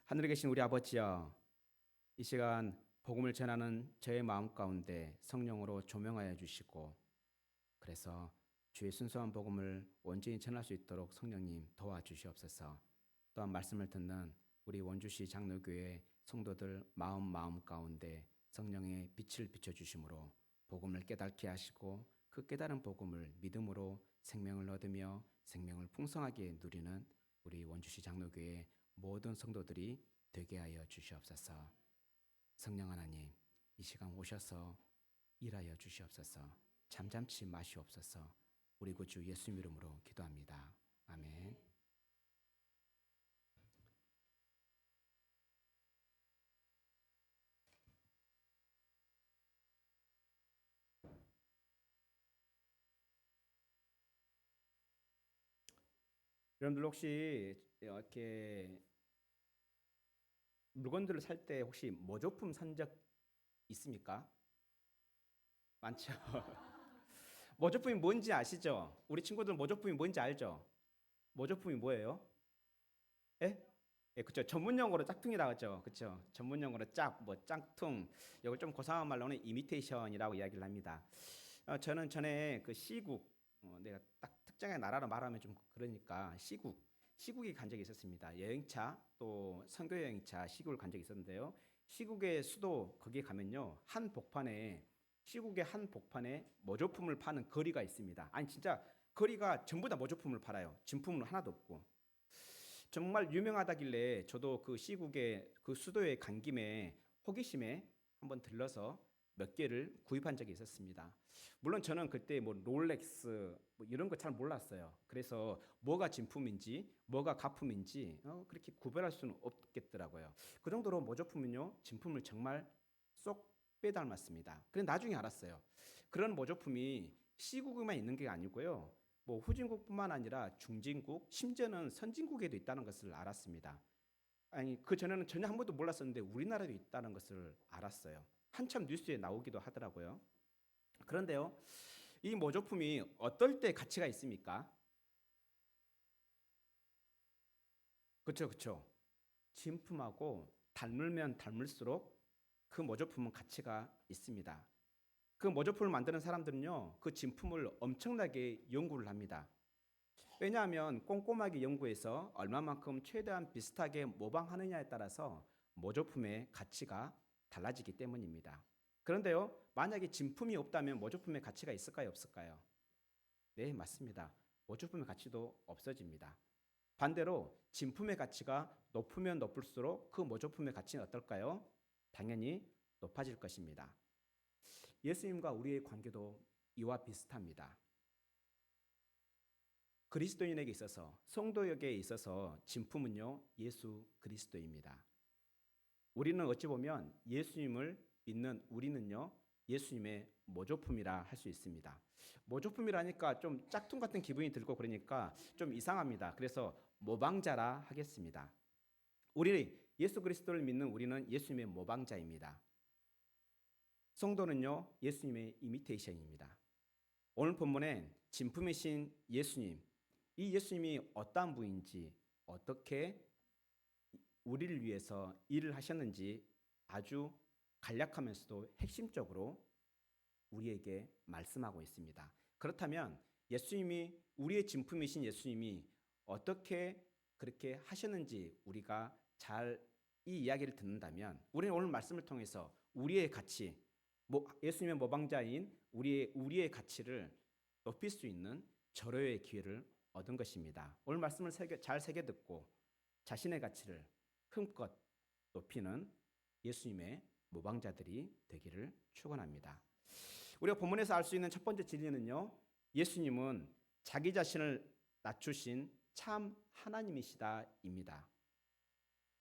하늘에 계신 우리 아버지여, 이 시간 복음을 전하는 저의 마음 가운데 성령으로 조명하여 주시고, 그래서 주의 순수한 복음을 온전히 전할 수 있도록 성령님 도와주시옵소서. 또한 말씀을 듣는 우리 원주시 장로교회 성도들 마음 가운데 성령의 빛을 비춰주심으로 복음을 깨닫게 하시고, 그 깨달은 복음을 믿음으로 생명을 얻으며 생명을 풍성하게 누리는 우리 원주시 장로교회 모든 성도들이 되게 하여 주시옵소서. 성령 하나님, 이 시간 오셔서 일하여 주시옵소서. 잠잠치 마시옵소서. 우리 구주 예수 이름으로 기도합니다. 아멘. 여러분들 혹시 이렇게 물건들을 살 때 혹시 모조품 산 적 있습니까? 많죠. 모조품이 뭔지 아시죠? 우리 친구들 모조품이 뭔지 알죠? 모조품이 뭐예요? 예? 예, 그렇죠. 전문 용어로 짝퉁이라고 하죠. 그렇죠. 전문 용어로 짝퉁. 이걸 좀 고상한 말로는 이미테이션이라고 이야기를 합니다. 저는 전에 그 시국, 내가 딱 특정의 나라로 말하면 좀 그러니까 시국에 간 적이 있었습니다. 여행차 또 선교 여행차 시국을 간 적이 있었는데요. 시국의 수도 거기에 가면요, 시국의 한 복판에 모조품을 파는 거리가 있습니다. 아니 진짜 거리가 전부 다 모조품을 팔아요. 진품은 하나도 없고. 정말 유명하다길래 저도 그 시국의 그 수도에 간 김에 호기심에 한번 들러서 몇 개를 구입한 적이 있었습니다. 물론 저는 그때 뭐 롤렉스 뭐 이런 거 잘 몰랐어요. 그래서 뭐가 진품인지 뭐가 가품인지 그렇게 구별할 수는 없겠더라고요. 그 정도로 모조품은요, 진품을 정말 쏙 빼닮았습니다. 그런데 나중에 알았어요. 그런 모조품이 시국에만 있는 게 아니고요, 뭐 후진국뿐만 아니라 중진국, 심지어는 선진국에도 있다는 것을 알았습니다. 아니 그 전에는 전혀 한 번도 몰랐었는데 우리나라에도 있다는 것을 알았어요. 한참 뉴스에 나오기도 하더라고요. 그런데요, 이 모조품이 어떨 때 가치가 있습니까? 그렇죠, 그렇죠. 진품하고 닮으면 닮을수록 그 모조품은 가치가 있습니다. 그 모조품을 만드는 사람들은요, 그 진품을 엄청나게 연구를 합니다. 왜냐하면 꼼꼼하게 연구해서 얼마만큼 최대한 비슷하게 모방하느냐에 따라서 모조품의 가치가 달라지기 때문입니다. 그런데요, 만약에 진품이 없다면 모조품의 가치가 있을까요, 없을까요? 네, 맞습니다. 모조품의 가치도 없어집니다. 반대로 진품의 가치가 높으면 높을수록 그 모조품의 가치는 어떨까요? 당연히 높아질 것입니다. 예수님과 우리의 관계도 이와 비슷합니다. 그리스도인에게 있어서, 성도에게 있어서 진품은요, 예수 그리스도입니다. 우리는 어찌 보면 예수님을 믿는 우리는요, 예수님의 모조품이라 할 수 있습니다. 모조품이라니까 좀 짝퉁 같은 기분이 들고 그러니까 좀 이상합니다. 그래서 모방자라 하겠습니다. 우리 예수 그리스도를 믿는 우리는 예수님의 모방자입니다. 성도는요, 예수님의 이미테이션입니다. 오늘 본문엔 진품이신 예수님, 이 예수님이 어떠한 분인지, 어떻게 우리를 위해서 일을 하셨는지 아주 간략하면서도 핵심적으로 우리에게 말씀하고 있습니다. 그렇다면 예수님이, 우리의 진품이신 예수님이 어떻게 그렇게 하셨는지 우리가 잘 이 이야기를 듣는다면, 우리는 오늘 말씀을 통해서 우리의 가치, 예수님의 모방자인 우리의 가치를 높일 수 있는 절호의 기회를 얻은 것입니다. 오늘 말씀을 잘 새겨 듣고 자신의 가치를 힘껏 높이는 예수님의 모방자들이 되기를 축원합니다. 우리가 본문에서 알 수 있는 첫 번째 진리는요, 예수님은 자기 자신을 낮추신 참 하나님이시다입니다.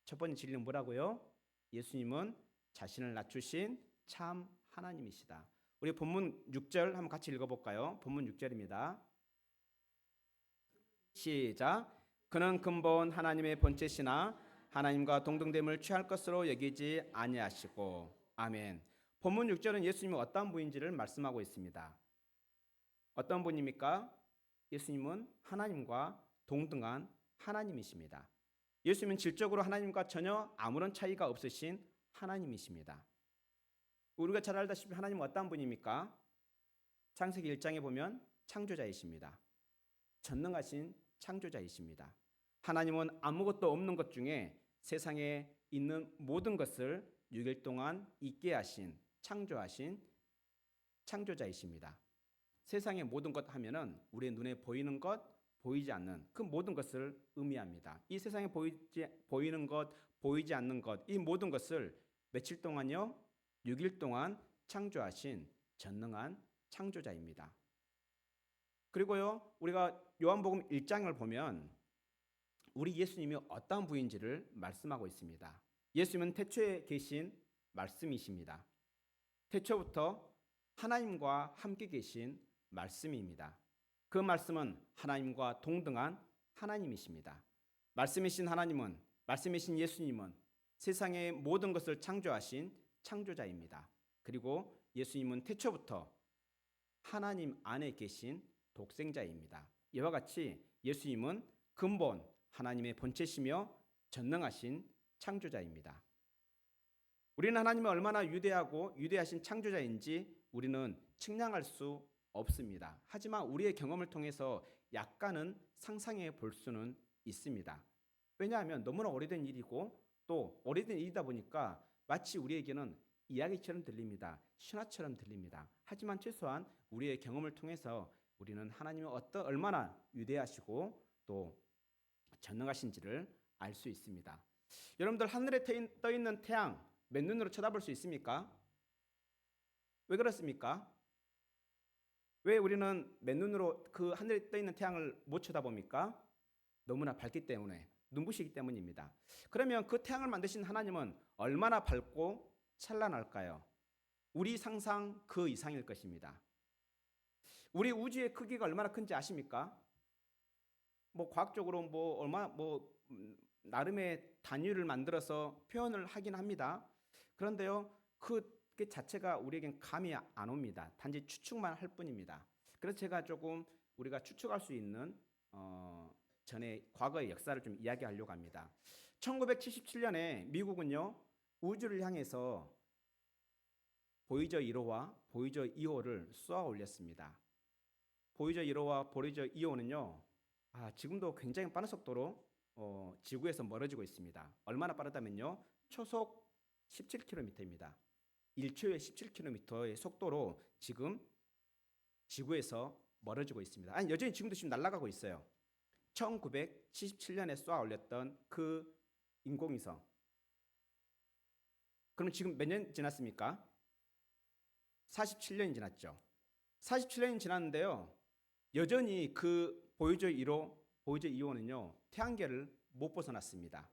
첫 번째 진리는 뭐라고요? 예수님은 자신을 낮추신 참 하나님이시다. 우리 본문 6절 한번 같이 읽어볼까요? 본문 6절입니다. 시작. 그는 근본 하나님의 본체시나 하나님과 동등됨을 취할 것으로 여기지 아니하시고. 아멘. 본문 6절은 예수님이 어떤 분인지를 말씀하고 있습니다. 어떤 분입니까? 예수님은 하나님과 동등한 하나님이십니다. 예수님은 질적으로 하나님과 전혀 아무런 차이가 없으신 하나님이십니다. 우리가 잘 알다시피 하나님은 어떤 분입니까? 창세기 1장에 보면 창조자이십니다. 전능하신 창조자이십니다. 하나님은 아무것도 없는 것 중에 세상에 있는 모든 것을 6일 동안 있게 하신 창조하신 창조자이십니다. 세상의 모든 것 하면은 우리의 눈에 보이는 것, 보이지 않는 그 모든 것을 의미합니다. 이 세상에 보이는 것, 보이지 않는 것, 이 모든 것을 며칠 동안요? 6일 동안 창조하신 전능한 창조자입니다. 그리고요, 우리가 요한복음 1장을 보면 우리 예수님이 어떤 분인지를 말씀하고 있습니다. 예수님은 태초에 계신 말씀이십니다. 태초부터 하나님과 함께 계신 말씀입니다. 그 말씀은 하나님과 동등한 하나님이십니다. 말씀이신 하나님은, 말씀이신 예수님은 세상의 모든 것을 창조하신 창조자입니다. 그리고 예수님은 태초부터 하나님 안에 계신 독생자입니다. 이와 같이 예수님은 근본 하나님의 본체시며 전능하신 창조자입니다. 우리는 하나님을 얼마나 위대하신 창조자인지 우리는 측량할 수 없습니다. 하지만 우리의 경험을 통해서 약간은 상상해 볼 수는 있습니다. 왜냐하면 너무나 오래된 일이고 또 오래된 일이다 보니까 마치 우리에게는 이야기처럼 들립니다. 신화처럼 들립니다. 하지만 최소한 우리의 경험을 통해서 우리는 하나님이 얼마나 위대하시고 또 전능하신지를 알 수 있습니다. 여러분들 하늘에 떠 있는 태양 맨눈으로 쳐다볼 수 있습니까? 왜 그렇습니까? 왜 우리는 맨눈으로 그 하늘에 떠 있는 태양을 못 쳐다봅니까? 너무나 밝기 때문에, 눈부시기 때문입니다. 그러면 그 태양을 만드신 하나님은 얼마나 밝고 찬란할까요? 우리 상상 그 이상일 것입니다. 우리 우주의 크기가 얼마나 큰지 아십니까? 과학적으로 나름의 단위를 만들어서 표현을 하긴 합니다. 그런데요, 그 자체가 우리에겐 감이 안 옵니다. 단지 추측만 할 뿐입니다. 그래서 제가 조금 우리가 추측할 수 있는 전에 과거의 역사를 좀 이야기하려고 합니다. 1977년에 미국은요, 우주를 향해서 보이저 1호와 보이저 2호를 쏘아 올렸습니다. 보이저 1호와 보이저 2호는요, 지금도 굉장히 빠른 속도로 지구에서 멀어지고 있습니다. 얼마나 빠르다면요, 초속 17km입니다. 1초에 17km의 속도로 지금 지구에서 멀어지고 있습니다. 여전히 지금도 날아가고 있어요. 1977년에 쏘아 올렸던 그 인공위성. 그럼 지금 몇 년 지났습니까? 47년이 지났죠. 47년이 지났는데요, 여전히 그 보이저 1호, 보이저 2호는요, 태양계를 못 벗어났습니다.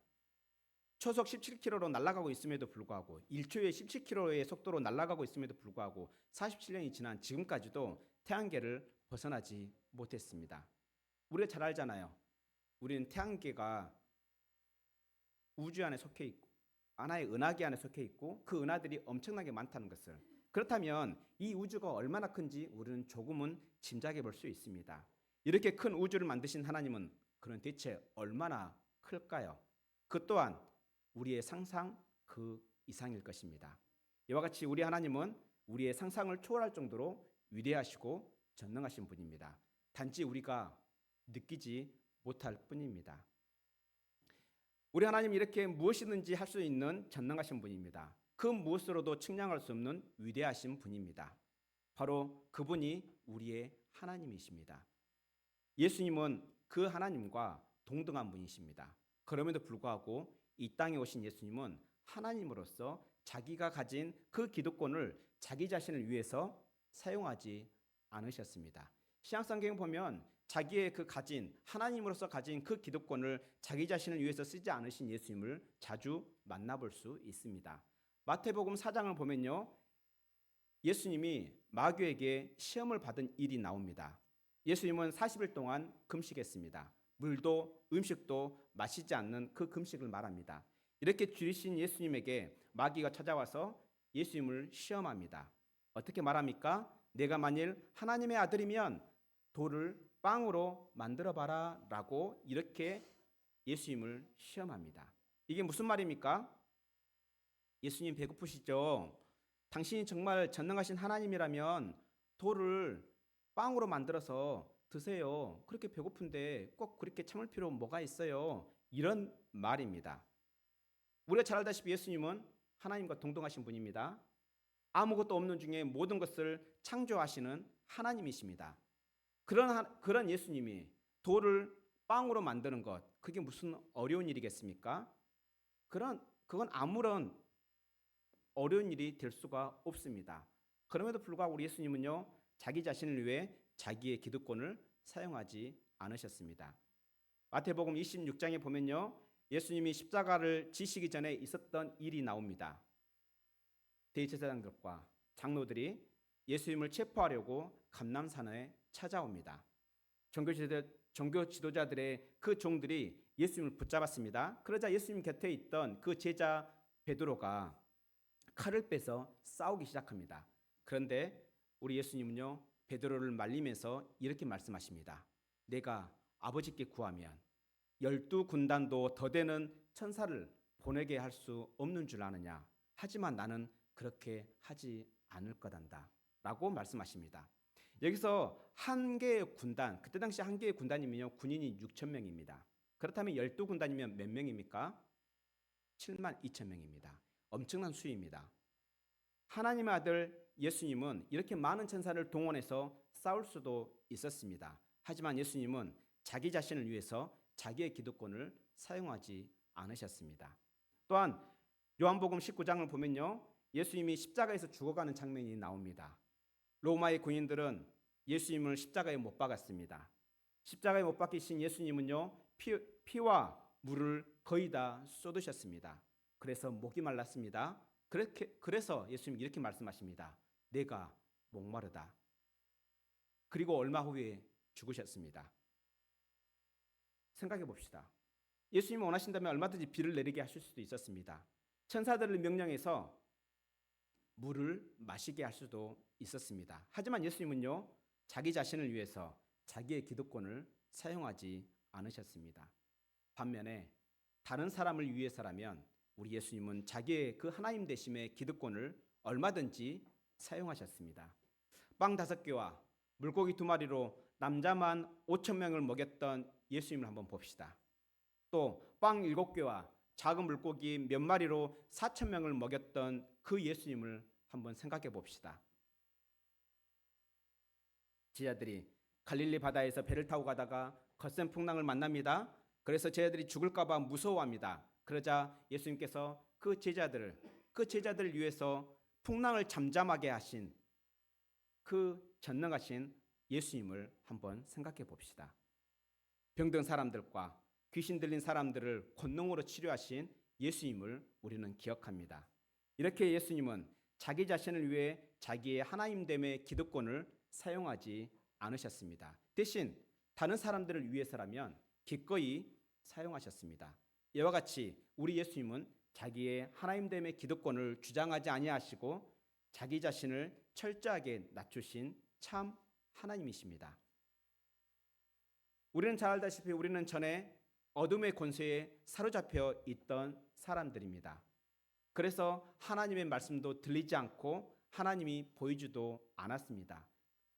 초속 17km로 날아가고 있음에도 불구하고 1초에 17km의 속도로 날아가고 있음에도 불구하고 47년이 지난 지금까지도 태양계를 벗어나지 못했습니다. 우리가 잘 알잖아요. 우리는 태양계가 우주 안에 속해 있고 하나의 은하계 안에 속해 있고 그 은하들이 엄청나게 많다는 것을. 그렇다면 이 우주가 얼마나 큰지 우리는 조금은 짐작해 볼 수 있습니다. 이렇게 큰 우주를 만드신 하나님은 그런 대체 얼마나 클까요? 그 또한 우리의 상상 그 이상일 것입니다. 이와 같이 우리 하나님은 우리의 상상을 초월할 정도로 위대하시고 전능하신 분입니다. 단지 우리가 느끼지 못할 뿐입니다. 우리 하나님 이렇게 무엇이든지 할 수 있는 전능하신 분입니다. 그 무엇으로도 측량할 수 없는 위대하신 분입니다. 바로 그분이 우리의 하나님이십니다. 예수님은 그 하나님과 동등한 분이십니다. 그럼에도 불구하고 이 땅에 오신 예수님은 하나님으로서 자기가 가진 그 기득권을 자기 자신을 위해서 사용하지 않으셨습니다. 신약성경 보면 자기의 하나님으로서 가진 그 기득권을 자기 자신을 위해서 쓰지 않으신 예수님을 자주 만나볼 수 있습니다. 마태복음 4장을 보면요, 예수님이 마귀에게 시험을 받은 일이 나옵니다. 예수님은 40일 동안 금식했습니다. 물도 음식도 마시지 않는 그 금식을 말합니다. 이렇게 줄이신 예수님에게 마귀가 찾아와서 예수님을 시험합니다. 어떻게 말합니까? 내가 만일 하나님의 아들이면 돌을 빵으로 만들어 봐라 라고 이렇게 예수님을 시험합니다. 이게 무슨 말입니까? 예수님 배고프시죠? 당신이 정말 전능하신 하나님이라면 돌을 빵으로 만들어서 드세요. 그렇게 배고픈데 꼭 그렇게 참을 필요 뭐가 있어요? 이런 말입니다. 우리가 잘 알다시피 예수님은 하나님과 동등하신 분입니다. 아무것도 없는 중에 모든 것을 창조하시는 하나님이십니다. 그런 예수님이 돌을 빵으로 만드는 것, 그게 무슨 어려운 일이겠습니까? 그건 아무런 어려운 일이 될 수가 없습니다. 그럼에도 불구하고 우리 예수님은요, 자기 자신을 위해 자기의 기득권을 사용하지 않으셨습니다. 마태복음 26장에 보면요, 예수님이 십자가를 지시기 전에 있었던 일이 나옵니다. 대제사장들과 장로들이 예수님을 체포하려고 감람산에 찾아옵니다. 종교 지도자들의 그 종들이 예수님을 붙잡았습니다. 그러자 예수님 곁에 있던 그 제자 베드로가 칼을 빼서 싸우기 시작합니다. 그런데 우리 예수님은요, 베드로를 말리면서 이렇게 말씀하십니다. 내가 아버지께 구하면 12군단도 더 되는 천사를 보내게 할 수 없는 줄 아느냐? 하지만 나는 그렇게 하지 않을 거단다 라고 말씀하십니다. 여기서 한 개의 군단, 그때 당시 한 개의 군단이면요, 군인이 6,000명입니다. 그렇다면 12군단이면 몇 명입니까? 72,000명입니다. 엄청난 수입니다. 하나님의 아들 예수님은 이렇게 많은 천사를 동원해서 싸울 수도 있었습니다. 하지만 예수님은 자기 자신을 위해서 자기의 기득권을 사용하지 않으셨습니다. 또한 요한복음 19장을 보면요, 예수님이 십자가에서 죽어가는 장면이 나옵니다. 로마의 군인들은 예수님을 십자가에 못 박았습니다. 십자가에 못 박히신 예수님은요, 피와 물을 거의 다 쏟으셨습니다. 그래서 목이 말랐습니다. 그래서 예수님이 이렇게 말씀하십니다. 내가 목마르다. 그리고 얼마 후에 죽으셨습니다. 생각해 봅시다. 예수님이 원하신다면 얼마든지 비를 내리게 하실 수도 있었습니다. 천사들을 명령해서 물을 마시게 할 수도 있었습니다. 하지만 예수님은요, 자기 자신을 위해서 자기의 기득권을 사용하지 않으셨습니다. 반면에 다른 사람을 위해서라면 우리 예수님은 자기의 그 하나님 되심의 기득권을 얼마든지 사용하셨습니다. 빵 5개와 물고기 2마리로 남자만 5,000명을 먹였던 예수님을 한번 봅시다. 또 빵 7개와 작은 물고기 몇 마리로 4,000명을 먹였던 그 예수님을 한번 생각해 봅시다. 제자들이 갈릴리 바다에서 배를 타고 가다가 거센 풍랑을 만납니다. 그래서 제자들이 죽을까 봐 무서워합니다. 그러자 예수님께서 그 제자들을 위해서 풍랑을 잠잠하게 하신 그 전능하신 예수님을 한번 생각해 봅시다. 병든 사람들과 귀신 들린 사람들을 권능으로 치료하신 예수님을 우리는 기억합니다. 이렇게 예수님은 자기 자신을 위해 자기의 하나님됨의 기득권을 사용하지 않으셨습니다. 대신 다른 사람들을 위해서라면 기꺼이 사용하셨습니다. 이와 같이 우리 예수님은 자기의 하나님됨의 기득권을 주장하지 아니하시고 자기 자신을 철저하게 낮추신 참 하나님이십니다. 우리는 잘 알다시피 우리는 전에 어둠의 권세에 사로잡혀 있던 사람들입니다. 그래서 하나님의 말씀도 들리지 않고 하나님이 보이지도 않았습니다.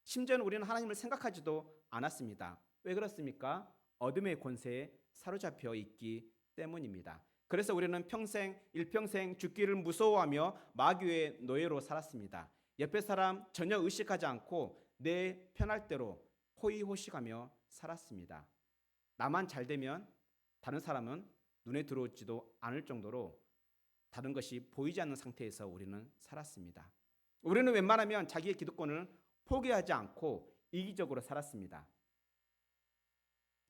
심지어는 우리는 하나님을 생각하지도 않았습니다. 왜 그렇습니까? 어둠의 권세에 사로잡혀 있기 때문입니다. 그래서 우리는 일평생 죽기를 무서워하며 마귀의 노예로 살았습니다. 옆에 사람 전혀 의식하지 않고 내 편할 대로 호의호식하며 살았습니다. 나만 잘 되면 다른 사람은 눈에 들어오지도 않을 정도로 다른 것이 보이지 않는 상태에서 우리는 살았습니다. 우리는 웬만하면 자기의 기득권을 포기하지 않고 이기적으로 살았습니다.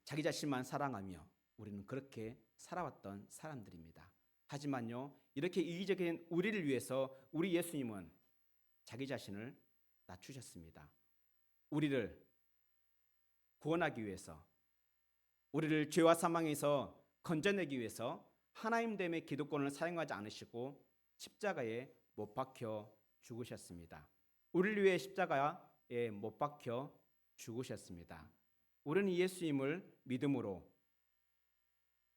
자기 자신만 사랑하며 우리는 그렇게 살아왔던 사람들입니다. 하지만요, 이렇게 이기적인 우리를 위해서 우리 예수님은 자기 자신을 낮추셨습니다. 우리를 구원하기 위해서, 우리를 죄와 사망에서 건져내기 위해서 하나님됨의 기득권을 사용하지 않으시고 십자가에 못 박혀 죽으셨습니다. 우리를 위해 십자가에 못 박혀 죽으셨습니다. 우리는 예수님을 믿음으로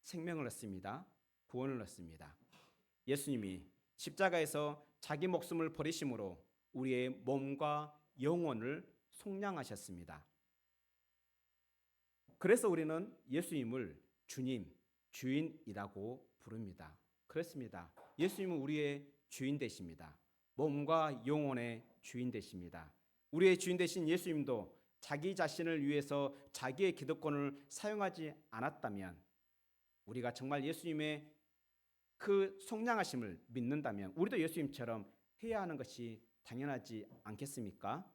생명을 얻습니다. 구원을 얻습니다. 예수님이 십자가에서 자기 목숨을 버리심으로 우리의 몸과 영혼을 속량하셨습니다. 그래서 우리는 예수님을 주님, 주인이라고 부릅니다. 그렇습니다. 예수님은 우리의 주인 되십니다. 몸과 영혼의 주인 되십니다. 우리의 주인 되신 예수님도 자기 자신을 위해서 자기의 기득권을 사용하지 않았다면, 우리가 정말 예수님의 그 속량하심을 믿는다면 우리도 예수님처럼 해야 하는 것이 당연하지 않겠습니까?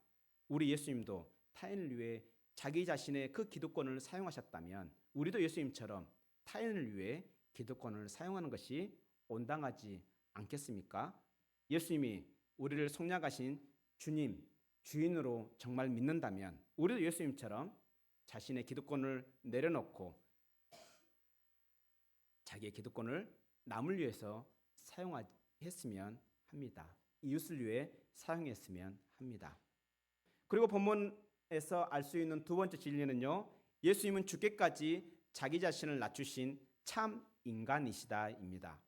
우리 예수님도 타인을 위해 자기 자신의 그 기득권을 사용하셨다면 우리도 예수님처럼 타인을 위해 기득권을 사용하는 것이 온당하지 않겠습니까? 예수님이 우리를 속량하신 주님, 주인으로 정말 믿는다면 우리도 예수님처럼 자신의 기득권을 내려놓고 자기의 기득권을 남을 위해서 사용했으면 합니다. 이웃을 위해 사용했으면 합니다. 그리고 본문에서 알 수 있는 두 번째 진리는요, 예수님은 죽기까지 자기 자신을 낮추신 참 인간이시다입니다.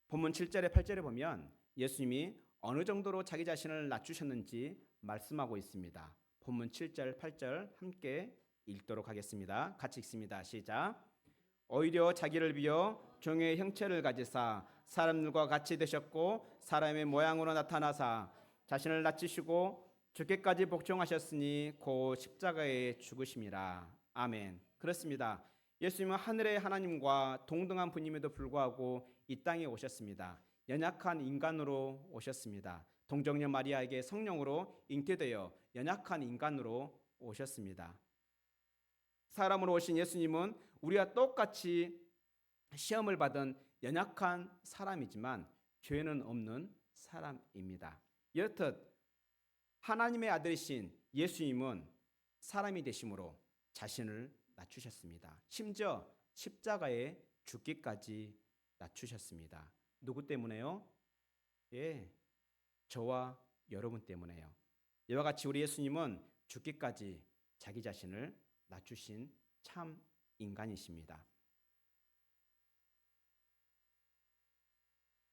본문 7절에 8절에 보면 예수님이 어느 정도로 자기 자신을 낮추셨는지 말씀하고 있습니다. 본문 7절, 8절 함께 읽도록 하겠습니다. 같이 읽습니다. 시작. 오히려 자기를 비어 종의 형체를 가지사 사람들과 같이 되셨고 사람의 모양으로 나타나사 자신을 낮추시고 죽기까지 복종하셨으니 곧 십자가에 죽으심이라. 아멘. 그렇습니다. 예수님은 하늘의 하나님과 동등한 분임에도 불구하고 이 땅에 오셨습니다. 연약한 인간으로 오셨습니다. 동정녀 마리아에게 성령으로 잉태되어 연약한 인간으로 오셨습니다. 사람으로 오신 예수님은 우리와 똑같이 시험을 받은 연약한 사람이지만 죄는 없는 사람입니다. 이렇듯 하나님의 아들이신 예수님은 사람이 되심으로 자신을 낮추셨습니다. 심지어 십자가에 죽기까지 낮추셨습니다. 누구 때문에요? 저와 여러분 때문에요. 이와 같이 우리 예수님은 죽기까지 자기 자신을 낮추신 참 인간이십니다.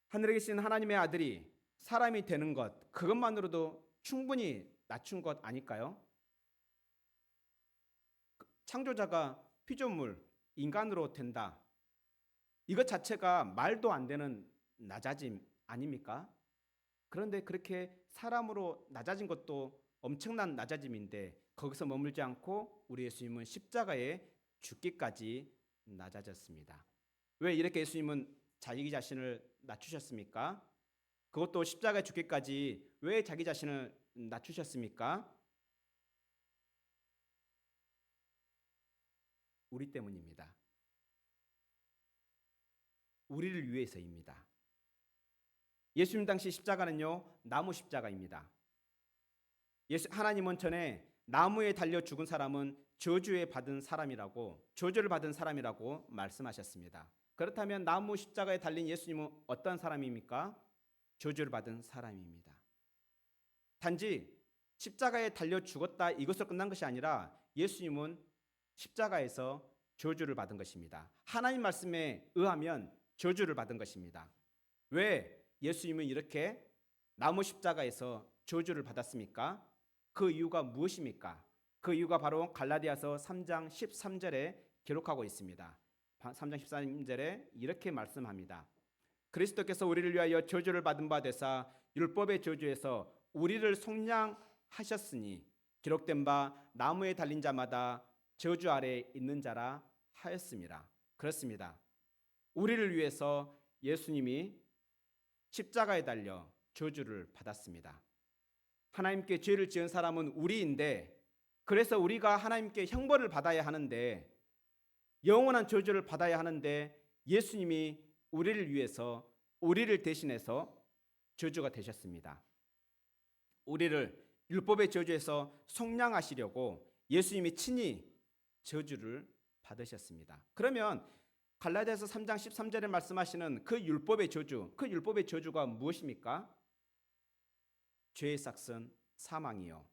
하늘에 계신 하나님의 아들이 사람이 되는 것, 그것만으로도 충분히 낮춘 것 아닐까요? 창조자가 피조물, 인간으로 된다. 이것 자체가 말도 안 되는 낮아짐 아닙니까? 그런데 그렇게 사람으로 낮아진 것도 엄청난 낮아짐인데 거기서 머물지 않고 우리 예수님은 십자가에 죽기까지 낮아졌습니다. 왜 이렇게 예수님은 자기 자신을 낮추셨습니까? 그것도 십자가에 죽기까지 왜 자기 자신을 낮추셨습니까? 우리 때문입니다. 우리를 위해서입니다. 예수님 당시 십자가는요, 나무 십자가입니다. 하나님은 전에 나무에 달려 죽은 사람은 저주를 받은 사람이라고 말씀하셨습니다. 그렇다면 나무 십자가에 달린 예수님은 어떤 사람입니까? 저주를 받은 사람입니다. 단지 십자가에 달려 죽었다 이것으로 끝난 것이 아니라 예수님은 십자가에서 저주를 받은 것입니다. 하나님 말씀에 의하면 저주를 받은 것입니다. 왜 예수님은 이렇게 나무 십자가에서 저주를 받았습니까? 그 이유가 무엇입니까? 그 이유가 바로 갈라디아서 3장 13절에 기록하고 있습니다. 3장 13절에 이렇게 말씀합니다. 그리스도께서 우리를 위하여 저주를 받은 바 되사 율법의 저주에서 우리를 속량하셨으니 기록된 바 나무에 달린 자마다 저주 아래 있는 자라 하였습니다. 그렇습니다. 우리를 위해서 예수님이 십자가에 달려 저주를 받았습니다. 하나님께 죄를 지은 사람은 우리인데, 그래서 우리가 하나님께 형벌을 받아야 하는데, 영원한 저주를 받아야 하는데 예수님이 우리를 위해서 우리를 대신해서 저주가 되셨습니다. 우리를 율법의 저주에서 속량하시려고 예수님이 친히 저주를 받으셨습니다. 그러면 갈라디아서 3장 13절에 말씀하시는 그 율법의 저주가 무엇입니까? 죄의 삭은 사망이요,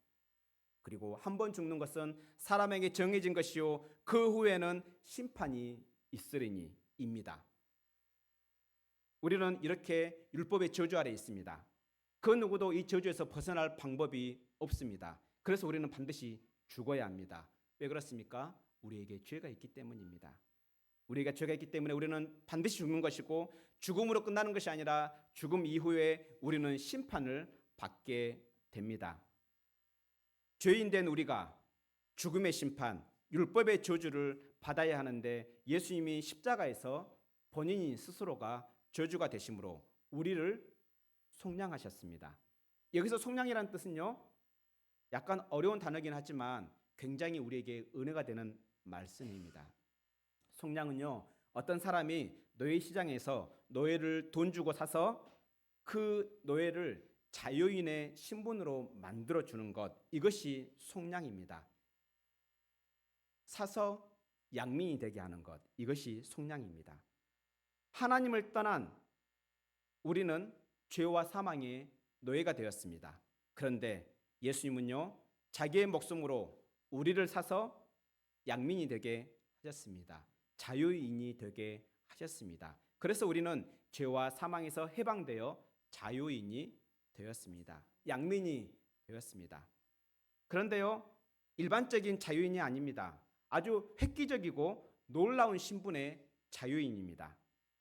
그리고 한 번 죽는 것은 사람에게 정해진 것이요 그 후에는 심판이 있으리니입니다. 우리는 이렇게 율법의 저주 아래 있습니다. 그 누구도 이 저주에서 벗어날 방법이 없습니다. 그래서 우리는 반드시 죽어야 합니다. 왜 그렇습니까? 우리에게 죄가 있기 때문입니다. 우리가 죄가 있기 때문에 우리는 반드시 죽는 것이고, 죽음으로 끝나는 것이 아니라 죽음 이후에 우리는 심판을 받게 됩니다. 죄인 된 우리가 죽음의 심판, 율법의 저주를 받아야 하는데, 예수님이 십자가에서 본인이 스스로가 저주가 되심으로 우리를 속량하셨습니다. 여기서 속량이라는 뜻은요, 약간 어려운 단어긴 하지만 굉장히 우리에게 은혜가 되는 말씀입니다. 속량은요, 어떤 사람이 노예 시장에서 노예를 돈 주고 사서 그 노예를 자유인의 신분으로 만들어 주는 것, 이것이 속량입니다. 사서 양민이 되게 하는 것, 이것이 속량입니다. 하나님을 떠난 우리는 죄와 사망의 노예가 되었습니다. 그런데 예수님은요, 자기의 목숨으로 우리를 사서 양민이 되게 하셨습니다. 자유인이 되게 하셨습니다. 그래서 우리는 죄와 사망에서 해방되어 자유인이 되었습니다. 양민이 되었습니다. 그런데요, 일반적인 자유인이 아닙니다. 아주 획기적이고 놀라운 신분의 자유인입니다.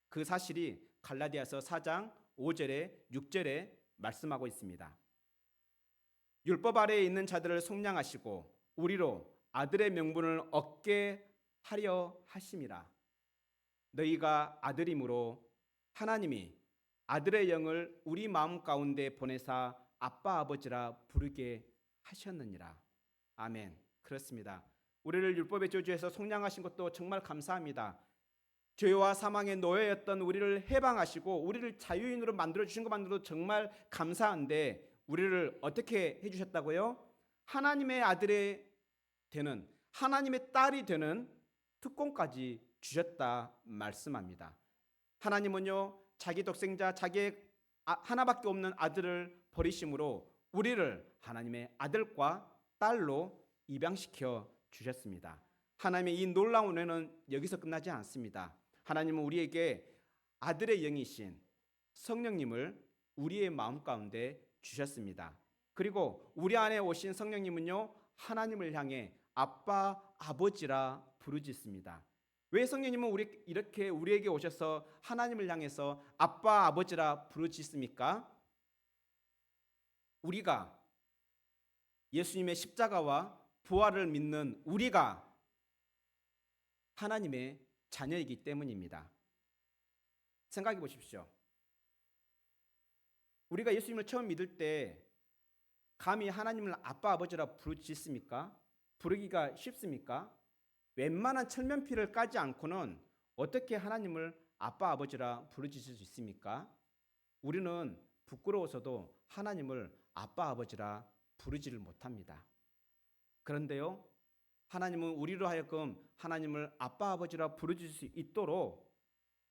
그 사실이 갈라디아서 4장 5절에 6절에 말씀하고 있습니다. 율법 아래에 있는 자들을 속량하시고 우리로 아들의 명분을 얻게 하려 하심이라. 너희가 아들이므로 하나님이 아들의 영을 우리 마음 가운데 보내사 아빠 아버지라 부르게 하셨느니라. 아멘. 그렇습니다. 우리를 율법의 저주에서 속량하신 것도 정말 감사합니다. 죄와 사망의 노예였던 우리를 해방하시고 우리를 자유인으로 만들어주신 것만으로도 정말 감사한데, 우리를 어떻게 해주셨다고요? 하나님의 아들이 되는, 하나님의 딸이 되는 특권까지 주셨다 말씀합니다. 하나님은요, 자기 독생자, 자기의 하나밖에 없는 아들을 버리심으로 우리를 하나님의 아들과 딸로 입양시켜 주셨습니다. 하나님의 이 놀라운 은혜는 여기서 끝나지 않습니다. 하나님은 우리에게 아들의 영이신 성령님을 우리의 마음 가운데 주셨습니다. 그리고 우리 안에 오신 성령님은요, 하나님을 향해 아빠, 아버지라 부르짖습니다. 왜 성령님은 이렇게 우리에게 오셔서 하나님을 향해서 아빠, 아버지라 부르짖습니까? 우리가 예수님의 십자가와 부활을 믿는 우리가 하나님의 자녀이기 때문입니다. 생각해 보십시오. 우리가 예수님을 처음 믿을 때 감히 하나님을 아빠, 아버지라 부르짖습니까? 부르기가 쉽습니까? 웬만한 철면피를 까지 않고는 어떻게 하나님을 아빠, 아버지라 부르짖을 수 있습니까? 우리는 부끄러워서도 하나님을 아빠, 아버지라 부르지를 못합니다. 그런데요, 하나님은 우리로 하여금 하나님을 아빠, 아버지라 부르짖을 수 있도록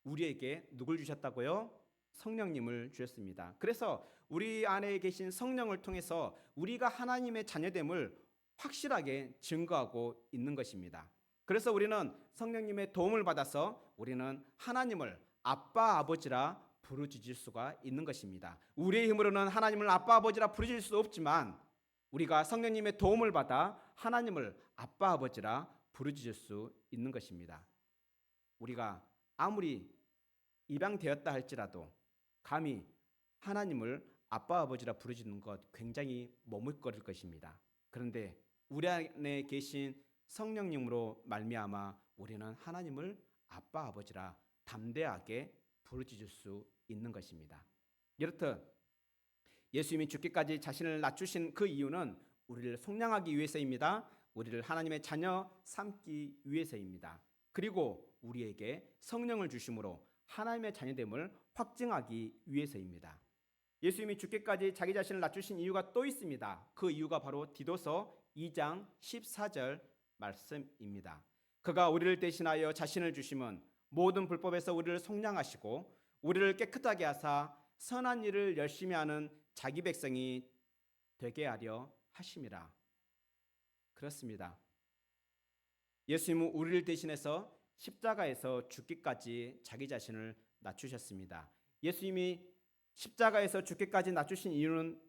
우리에게 누굴 주셨다고요? 성령님을 주셨습니다. 그래서 우리 안에 계신 성령을 통해서 우리가 하나님의 자녀됨을 확실하게 증거하고 있는 것입니다. 그래서 우리는 성령님의 도움을 받아서 우리는 하나님을 아빠, 아버지라 부르짖을 수가 있는 것입니다. 우리의 힘으로는 하나님을 아빠, 아버지라 부르짖을 수 없지만 우리가 성령님의 도움을 받아 하나님을 아빠, 아버지라 부르짖을 수 있는 것입니다. 우리가 아무리 입양되었다 할지라도 감히 하나님을 아빠, 아버지라 부르짖는 것 굉장히 머뭇거릴 것입니다. 그런데 우리 안에 계신 성령님으로 말미암아 우리는 하나님을 아빠, 아버지라 담대하게 부르짖을 수 있는 것입니다. 이렇듯 예수님이 죽기까지 자신을 낮추신 그 이유는 우리를 속량하기 위해서입니다. 우리를 하나님의 자녀 삼기 위해서입니다. 그리고 우리에게 성령을 주심으로 하나님의 자녀됨을 확증하기 위해서입니다. 예수님이 죽기까지 자기 자신을 낮추신 이유가 또 있습니다. 그 이유가 바로 디도서 2장 14절 말씀입니다. 그가 우리를 대신하여 자신을 주심은 모든 불법에서 우리를 속량하시고 우리를 깨끗하게 하사 선한 일을 열심히 하는 자기 백성이 되게 하려 하심이라. 그렇습니다. 예수님은 우리를 대신해서 십자가에서 죽기까지 자기 자신을 낮추셨습니다. 예수님이 십자가에서 죽기까지 낮추신 이유는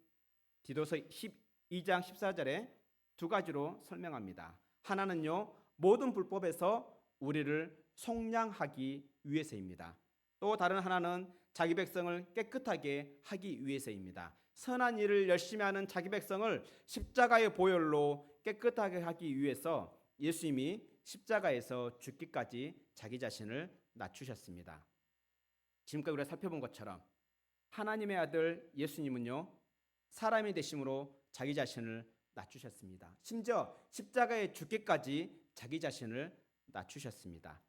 디도서 12장 14절에 두 가지로 설명합니다. 하나는요, 모든 불법에서 우리를 속량하기 위해서입니다. 또 다른 하나는 자기 백성을 깨끗하게 하기 위해서입니다. 선한 일을 열심히 하는 자기 백성을 십자가의 보혈로 깨끗하게 하기 위해서 예수님이 십자가에서 죽기까지 자기 자신을 낮추셨습니다. 지금까지 우리가 살펴본 것처럼 하나님의 아들 예수님은요, 사람이 되심으로 자기 자신을 낮추셨습니다. 심지어 십자가에 죽기까지 자기 자신을 낮추셨습니다.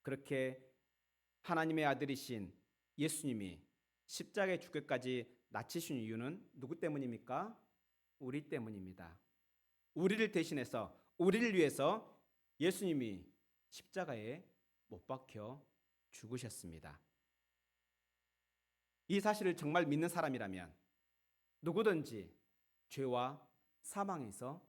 그렇게 하나님의 아들이신 예수님이 십자가에 죽기까지 낮추신 이유는 누구 때문입니까? 우리 때문입니다. 우리를 대신해서, 우리를 위해서 예수님이 십자가에 못 박혀 죽으셨습니다. 이 사실을 정말 믿는 사람이라면 누구든지 죄와 사망에서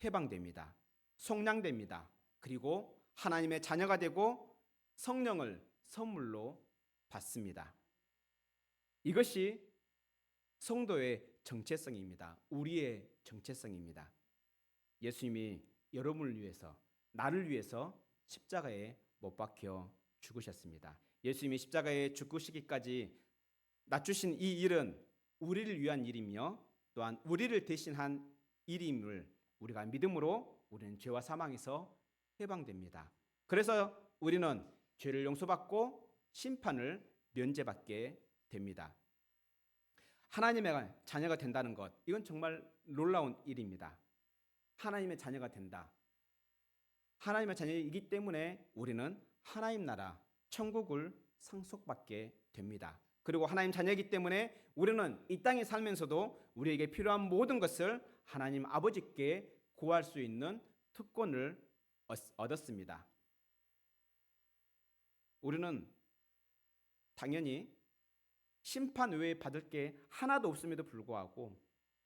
해방됩니다. 속량됩니다. 그리고 하나님의 자녀가 되고 성령을 선물로 받습니다. 이것이 성도의 정체성입니다. 우리의 정체성입니다. 예수님이 여러분을 위해서, 나를 위해서 십자가에 못 박혀 죽으셨습니다. 예수님이 십자가에 죽으시기까지 낮추신 이 일은 우리를 위한 일이며 또한 우리를 대신한 일임을 우리가 믿음으로 우리는 죄와 사망에서 해방됩니다. 그래서 우리는 죄를 용서받고 심판을 면제받게 됩니다. 하나님의 자녀가 된다는 것, 이건 정말 놀라운 일입니다. 하나님의 자녀가 된다. 하나님의 자녀이기 때문에 우리는 하나님 나라, 천국을 상속받게 됩니다. 그리고 하나님 자녀이기 때문에 우리는 이 땅에 살면서도 우리에게 필요한 모든 것을 하나님 아버지께 구할 수 있는 특권을 얻었습니다. 우리는 당연히 심판 외에 받을 게 하나도 없음에도 불구하고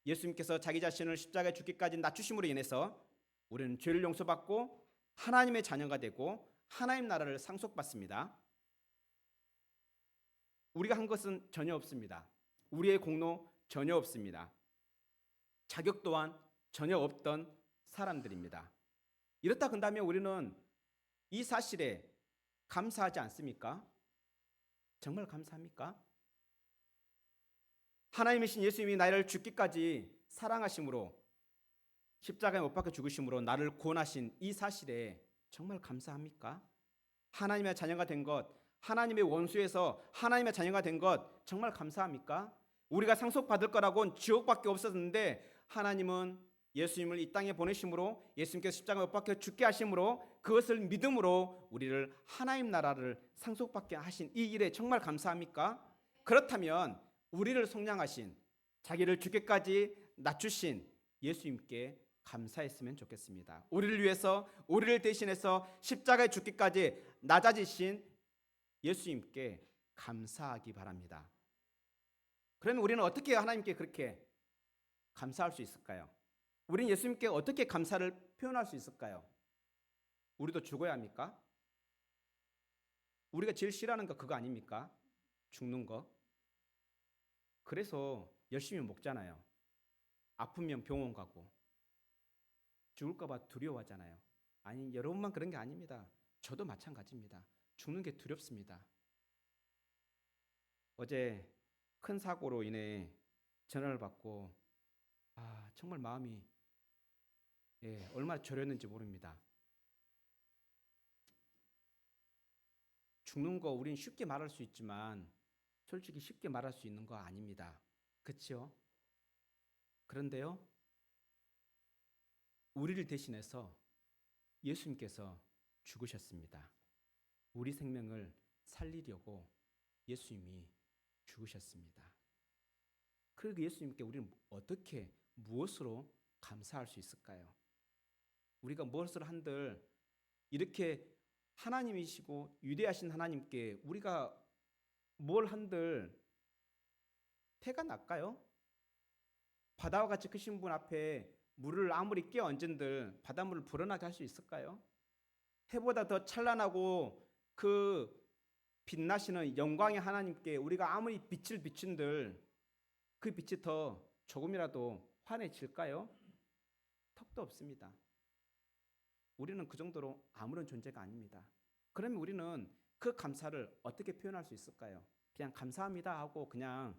예수님께서 자기 자신을 십자가에 죽기까지 낮추심으로 인해서 우리는 죄를 용서받고 하나님의 자녀가 되고 하나님 나라를 상속받습니다. 우리가 한 것은 전혀 없습니다. 우리의 공로 전혀 없습니다. 자격 또한 전혀 없던 사람들입니다. 이렇다 한다면 우리는 이 사실에 감사하지 않습니까? 정말 감사합니까? 하나님이신 예수님이 나를 죽기까지 사랑하심으로 십자가에 못 박혀 죽으심으로 나를 구원하신 이 사실에 정말 감사합니까? 하나님의 자녀가 된 것, 하나님의 원수에서 하나님의 자녀가 된 것 정말 감사합니까? 우리가 상속받을 거라고는 지옥밖에 없었는데 하나님은 예수님을 이 땅에 보내심으로 예수님께서 십자가에 못 박혀 죽게 하심으로 그것을 믿음으로 우리를 하나님 나라를 상속받게 하신 이 일에 정말 감사합니까? 그렇다면 우리를 속량하신 자기를 죽기까지 낮추신 예수님께 감사했으면 좋겠습니다. 우리를 위해서 우리를 대신해서 십자가에 죽기까지 낮아지신 예수님께 감사하기 바랍니다. 그러면 우리는 어떻게 하나님께 그렇게 감사할 수 있을까요? 우리는 예수님께 어떻게 감사를 표현할 수 있을까요? 우리도 죽어야 합니까? 우리가 제일 싫어하는 거 그거 아닙니까? 죽는 거. 그래서 열심히 먹잖아요. 아프면 병원 가고 죽을까 봐 두려워하잖아요. 아니, 여러분만 그런 게 아닙니다. 저도 마찬가지입니다. 죽는 게 두렵습니다. 어제 큰 사고로 인해 전화를 받고 정말 마음이 얼마나 저렸는지 모릅니다. 죽는 거 우린 쉽게 말할 수 있지만 솔직히 쉽게 말할 수 있는 거 아닙니다. 그렇죠? 그런데요, 우리를 대신해서 예수님께서 죽으셨습니다. 우리 생명을 살리려고 예수님이 죽으셨습니다. 그리고 예수님께 우리는 어떻게 무엇으로 감사할 수 있을까요? 우리가 무엇을 한들 이렇게 하나님이시고 위대하신 하나님께 우리가 뭘 한들 태가 날까요? 바다와 같이 크신 분 앞에 물을 아무리 끼얹은들 바닷물을 불어나게 할 수 있을까요? 해보다 더 찬란하고 그 빛나시는 영광의 하나님께 우리가 아무리 빛을 비춘들 그 빛이 더 조금이라도 환해질까요? 턱도 없습니다. 우리는 그 정도로 아무런 존재가 아닙니다. 그러면 우리는 그 감사를 어떻게 표현할 수 있을까요? 그냥 감사합니다 하고 그냥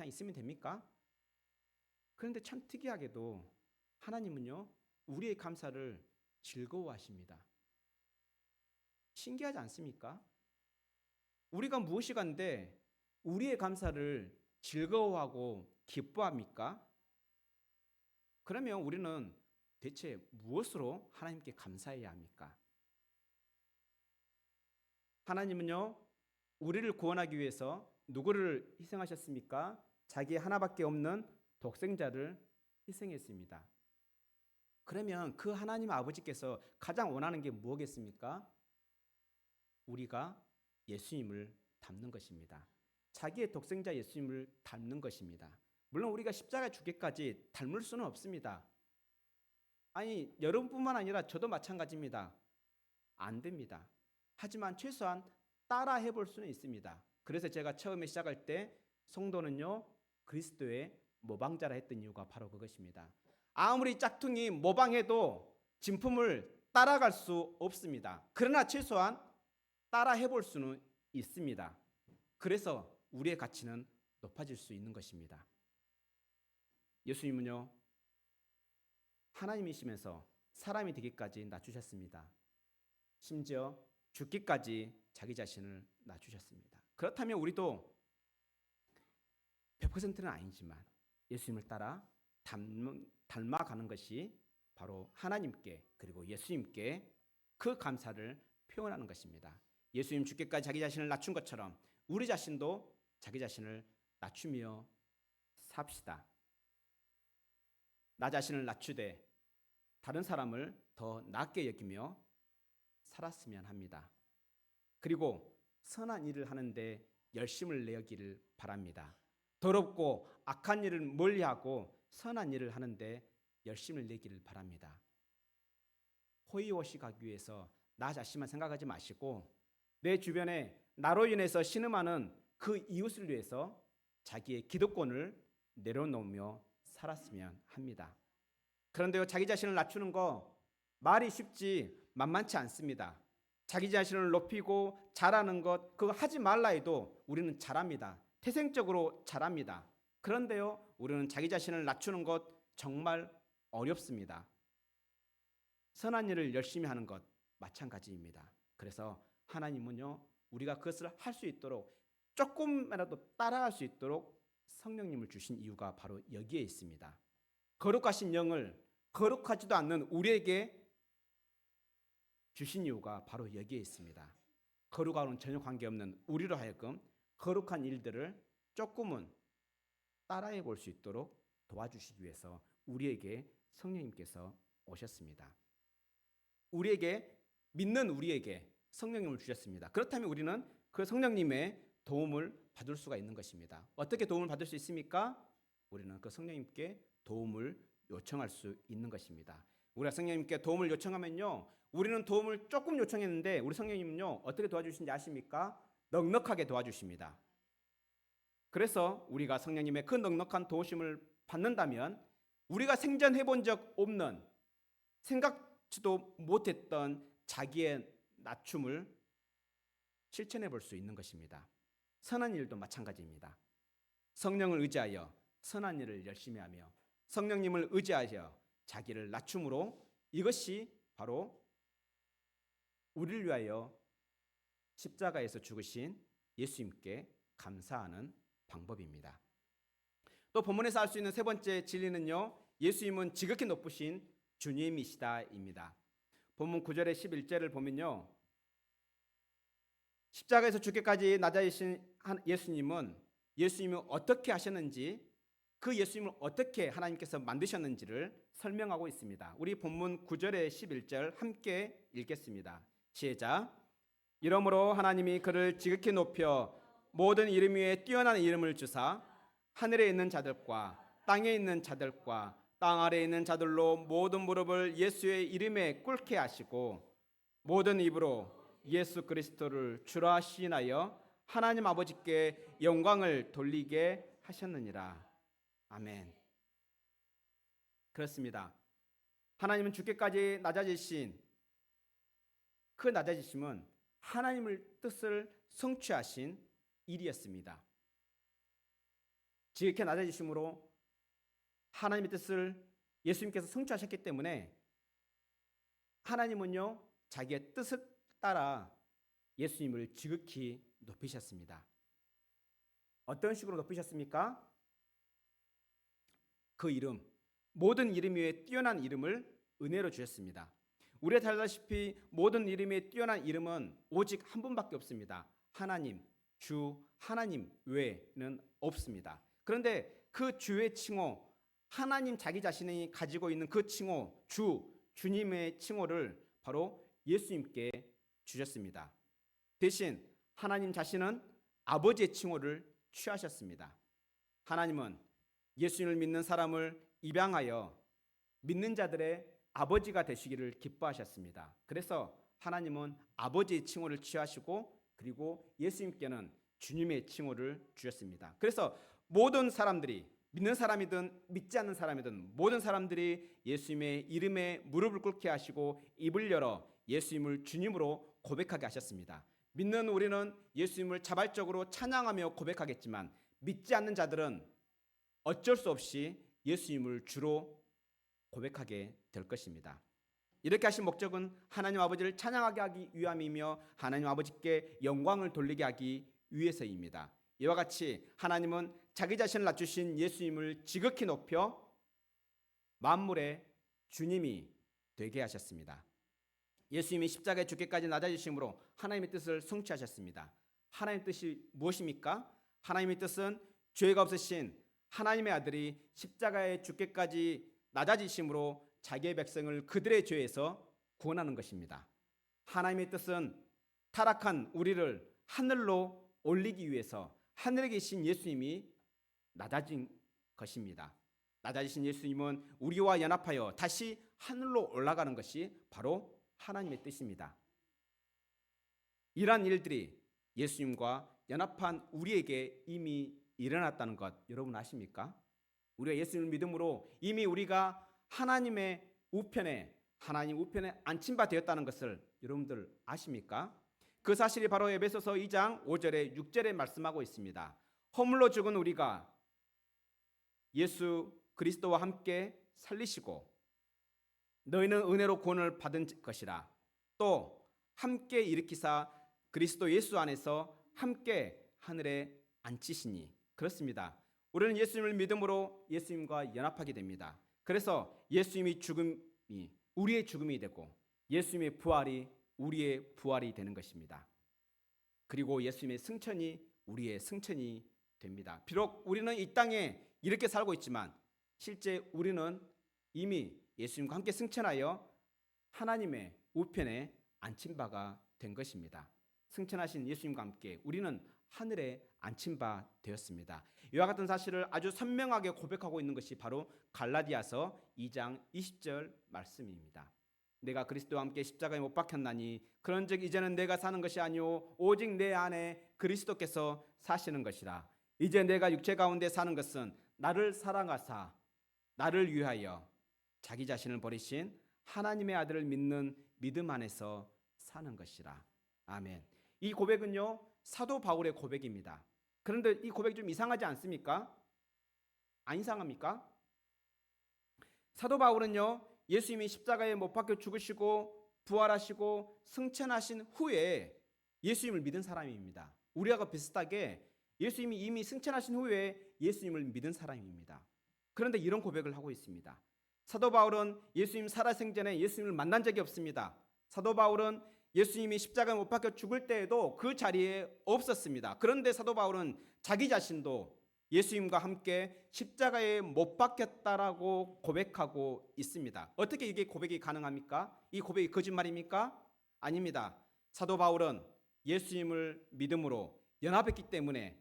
있으면 됩니까? 그런데 참 특이하게도 하나님은요, 우리의 감사를 즐거워하십니다. 신기하지 않습니까? 우리가 무엇이 간데 우리의 감사를 즐거워하고 기뻐합니까? 그러면 우리는 대체 무엇으로 하나님께 감사해야 합니까? 하나님은요, 우리를 구원하기 위해서 누구를 희생하셨습니까? 자기 하나밖에 없는 독생자를 희생했습니다. 그러면 그 하나님 아버지께서 가장 원하는 게 무엇이겠습니까? 우리가 예수님을 닮는 것입니다. 자기의 독생자 예수님을 닮는 것입니다. 물론 우리가 십자가에 죽기까지 닮을 수는 없습니다. 아니, 여러분뿐만 아니라 저도 마찬가지입니다. 안 됩니다. 하지만 최소한 따라 해볼 수는 있습니다. 그래서 제가 처음에 시작할 때 성도는요, 그리스도의 모방자라 했던 이유가 바로 그것입니다. 아무리 짝퉁이 모방해도 진품을 따라갈 수 없습니다. 그러나 최소한 따라 해볼 수는 있습니다. 그래서 우리의 가치는 높아질 수 있는 것입니다. 예수님은요, 하나님이시면서 사람이 되기까지 낮추셨습니다. 심지어 죽기까지 자기 자신을 낮추셨습니다. 그렇다면 우리도 100%는 아니지만 예수님을 따라 닮아가는 것이 바로 하나님께 그리고 예수님께 그 감사를 표현하는 것입니다. 예수님 죽기까지 자기 자신을 낮춘 것처럼 우리 자신도 자기 자신을 낮추며 삽시다. 나 자신을 낮추되 다른 사람을 더 낮게 여기며 살았으면 합니다. 그리고 선한 일을 하는데 열심을 내기를 바랍니다. 더럽고 악한 일을 멀리하고 선한 일을 하는데 열심을 내기를 바랍니다. 호의호식 하기 위해서 나 자신만 생각하지 마시고 내 주변에 나로 인해서 신음하는 그 이웃을 위해서 자기의 기득권을 내려놓으며 살았으면 합니다. 그런데요, 자기 자신을 낮추는 거 말이 쉽지 만만치 않습니다. 자기 자신을 높이고 잘하는 것 그거 하지 말라 해도 우리는 잘합니다. 태생적으로 잘합니다. 그런데요, 우리는 자기 자신을 낮추는 것 정말 어렵습니다. 선한 일을 열심히 하는 것 마찬가지입니다. 그래서 하나님은요, 우리가 그것을 할 수 있도록 조금이라도 따라할 수 있도록 성령님을 주신 이유가 바로 여기에 있습니다. 거룩하신 영을 거룩하지도 않는 우리에게 주신 이유가 바로 여기에 있습니다. 거룩하고는 전혀 관계없는 우리로 하여금 거룩한 일들을 조금은 따라해 볼 수 있도록 도와주시기 위해서 우리에게 성령님께서 오셨습니다. 우리에게 믿는 우리에게 성령님을 주셨습니다. 그렇다면 우리는 그 성령님의 도움을 받을 수가 있는 것입니다. 어떻게 도움을 받을 수 있습니까? 우리는 그 성령님께 도움을 요청할 수 있는 것입니다. 우리가 성령님께 도움을 요청하면요, 우리는 도움을 조금 요청했는데 우리 성령님은요, 어떻게 도와주시는지 아십니까? 넉넉하게 도와주십니다. 그래서 우리가 성령님의 그 넉넉한 도우심을 받는다면 우리가 생전해 본 적 없는, 생각지도 못했던 자기의 낮춤을 실천해 볼 수 있는 것입니다. 선한 일도 마찬가지입니다. 성령을 의지하여 선한 일을 열심히 하며 성령님을 의지하여 자기를 낮춤으로 이것이 바로 우리를 위하여 십자가에서 죽으신 예수님께 감사하는 방법입니다. 또 본문에서 알 수 있는 세 번째 진리는요, 예수님은 지극히 높으신 주님이시다입니다. 본문 9절의 11절을 보면요, 십자가에서 죽기까지 낮아지신 예수님은 어떻게 하셨는지, 그 예수님을 어떻게 하나님께서 만드셨는지를 설명하고 있습니다. 우리 본문 9절의 11절 함께 읽겠습니다. 시작. 이러므로 하나님이 그를 지극히 높여 모든 이름 위에 뛰어난 이름을 주사 하늘에 있는 자들과 땅에 있는 자들과 땅 아래에 있는 자들로 모든 무릎을 예수의 이름에 꿇게 하시고 모든 입으로 예수 그리스도를 주라 시인하여 하나님 아버지께 영광을 돌리게 하셨느니라. 아멘. 그렇습니다. 하나님은 죽기까지 낮아지신 그 낮아지심은 하나님의 뜻을 성취하신 일이었습니다. 지극히 낮아지심으로 하나님의 뜻을 예수님께서 성취하셨기 때문에 하나님은요 자기의 뜻을 따라 예수님을 지극히 높이셨습니다. 어떤 식으로 높이셨습니까? 그 이름, 모든 이름 위에 뛰어난 이름을 은혜로 주셨습니다. 우리가 잘 알다시피 모든 이름 위에 뛰어난 이름은 오직 한 분밖에 없습니다. 하나님, 주 하나님 외에는 없습니다. 그런데 그 주의 칭호, 하나님 자기 자신이 가지고 있는 그 칭호, 주님의 칭호를 바로 예수님께 주셨습니다. 대신 하나님 자신은 아버지의 칭호를 취하셨습니다. 하나님은 예수님을 믿는 사람을 입양하여 믿는 자들의 아버지가 되시기를 기뻐하셨습니다. 그래서 하나님은 아버지의 칭호를 취하시고 그리고 예수님께는 주님의 칭호를 주셨습니다. 그래서 모든 사람들이 믿는 사람이든 믿지 않는 사람이든 모든 사람들이 예수님의 이름에 무릎을 꿇게 하시고 입을 열어 예수님을 주님으로 고백하게 하셨습니다. 믿는 우리는 예수님을 자발적으로 찬양하며 고백하겠지만 믿지 않는 자들은 어쩔 수 없이 예수님을 주로 고백하게 될 것입니다. 이렇게 하신 목적은 하나님 아버지를 찬양하게 하기 위함이며 하나님 아버지께 영광을 돌리게 하기 위해서입니다. 이와 같이 하나님은 자기 자신을 낮추신 예수님을 지극히 높여 만물의 주님이 되게 하셨습니다. 예수님이 십자가에 죽기까지 낮아지심으로 하나님의 뜻을 성취하셨습니다. 하나님의 뜻이 무엇입니까? 하나님의 뜻은 죄가 없으신 하나님의 아들이 십자가에 죽기까지 낮아지심으로 자기의 백성을 그들의 죄에서 구원하는 것입니다. 하나님의 뜻은 타락한 우리를 하늘로 올리기 위해서 하늘에 계신 예수님이 낮아진 것입니다. 낮아지신 예수님은 우리와 연합하여 다시 하늘로 올라가는 것이 바로 하나님의 뜻입니다. 이러한 일들이 예수님과 연합한 우리에게 이미 일어났다는 것 여러분 아십니까? 우리가 예수님을 믿음으로 이미 우리가 하나님 우편에 앉힌 바 되었다는 것을 여러분들 아십니까? 그 사실이 바로 에베소서 2장 5절에 6절에 말씀하고 있습니다. 허물로 죽은 우리가 예수 그리스도와 함께 살리시고 너희는 은혜로 구원을 받은 것이라. 또 함께 일으키사 그리스도 예수 안에서 함께 하늘에 앉히시니. 그렇습니다. 우리는 예수님을 믿음으로 예수님과 연합하게 됩니다. 그래서 예수님의 죽음이 우리의 죽음이 되고 예수님의 부활이 우리의 부활이 되는 것입니다. 그리고 예수님의 승천이 우리의 승천이 됩니다. 비록 우리는 이 땅에 이렇게 살고 있지만 실제 우리는 이미 예수님과 함께 승천하여 하나님의 우편에 앉힌 바가 된 것입니다. 승천하신 예수님과 함께 우리는 하늘에 앉힌 바 되었습니다. 이와 같은 사실을 아주 선명하게 고백하고 있는 것이 바로 갈라디아서 2장 20절 말씀입니다. 내가 그리스도와 함께 십자가에 못 박혔나니 그런즉 이제는 내가 사는 것이 아니오 오직 내 안에 그리스도께서 사시는 것이라. 이제 내가 육체 가운데 사는 것은 나를 사랑하사 나를 위하여 자기 자신을 버리신 하나님의 아들을 믿는 믿음 안에서 사는 것이라. 아멘. 이 고백은요 사도 바울의 고백입니다. 그런데 이 고백이 좀 이상하지 않습니까? 안 이상합니까? 사도 바울은요 예수님이 십자가에 못 박혀 죽으시고 부활하시고 승천하신 후에 예수님을 믿은 사람입니다. 우리하고 비슷하게 예수님이 이미 승천하신 후에 예수님을 믿은 사람입니다. 그런데 이런 고백을 하고 있습니다. 사도 바울은 예수님 살아생전에 예수님을 만난 적이 없습니다. 사도 바울은 예수님이 십자가에 못 박혀 죽을 때에도 그 자리에 없었습니다. 그런데 사도 바울은 자기 자신도 예수님과 함께 십자가에 못 박혔다라고 고백하고 있습니다. 어떻게 이게 고백이 가능합니까? 이 고백이 거짓말입니까? 아닙니다. 사도 바울은 예수님을 믿음으로 연합했기 때문에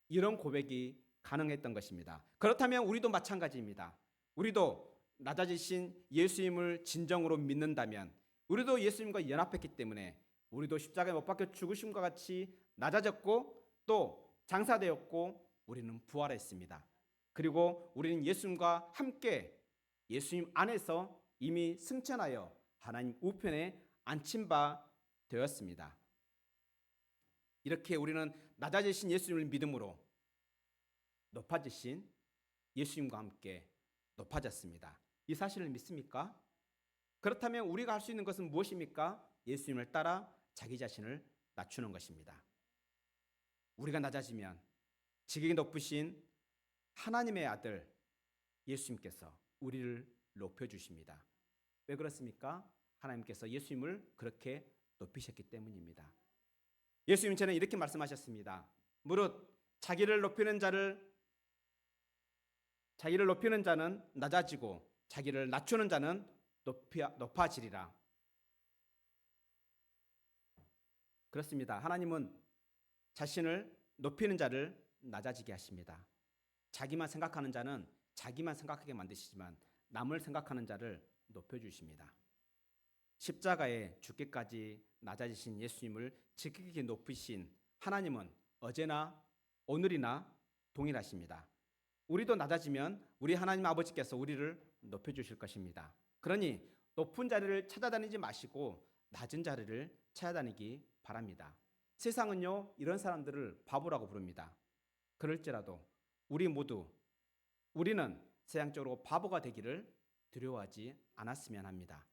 이런 고백이 가능했던 것입니다. 그렇다면 우리도 마찬가지입니다. 우리도 낮아지신 예수님을 진정으로 믿는다면 우리도 예수님과 연합했기 때문에 우리도 십자가에 못 박혀 죽으심과 같이 낮아졌고 또 장사되었고 우리는 부활했습니다. 그리고 우리는 예수님과 함께 예수님 안에서 이미 승천하여 하나님 우편에 앉힌 바 되었습니다. 이렇게 우리는 낮아지신 예수님을 믿음으로 높아지신 예수님과 함께 높아졌습니다. 이 사실을 믿습니까? 그렇다면 우리가 할 수 있는 것은 무엇입니까? 예수님을 따라 자기 자신을 낮추는 것입니다. 우리가 낮아지면 지극히 높으신 하나님의 아들 예수님께서 우리를 높여주십니다. 왜 그렇습니까? 하나님께서 예수님을 그렇게 높이셨기 때문입니다. 예수님은 저는 이렇게 말씀하셨습니다. 무릇 자기를 높이는 자는 낮아지고 자기를 낮추는 자는 높아지리라. 그렇습니다. 하나님은 자신을 높이는 자를 낮아지게 하십니다. 자기만 생각하는 자는 자기만 생각하게 만드시지만 남을 생각하는 자를 높여주십니다. 십자가에 죽기까지 낮아지신 예수님을 지극히 높이신 하나님은 어제나 오늘이나 동일하십니다. 우리도 낮아지면 우리 하나님 아버지께서 우리를 높여주실 것입니다. 그러니 높은 자리를 찾아다니지 마시고 낮은 자리를 찾아다니기 바랍니다. 세상은요 이런 사람들을 바보라고 부릅니다. 그럴지라도 우리는 세상적으로 바보가 되기를 두려워하지 않았으면 합니다.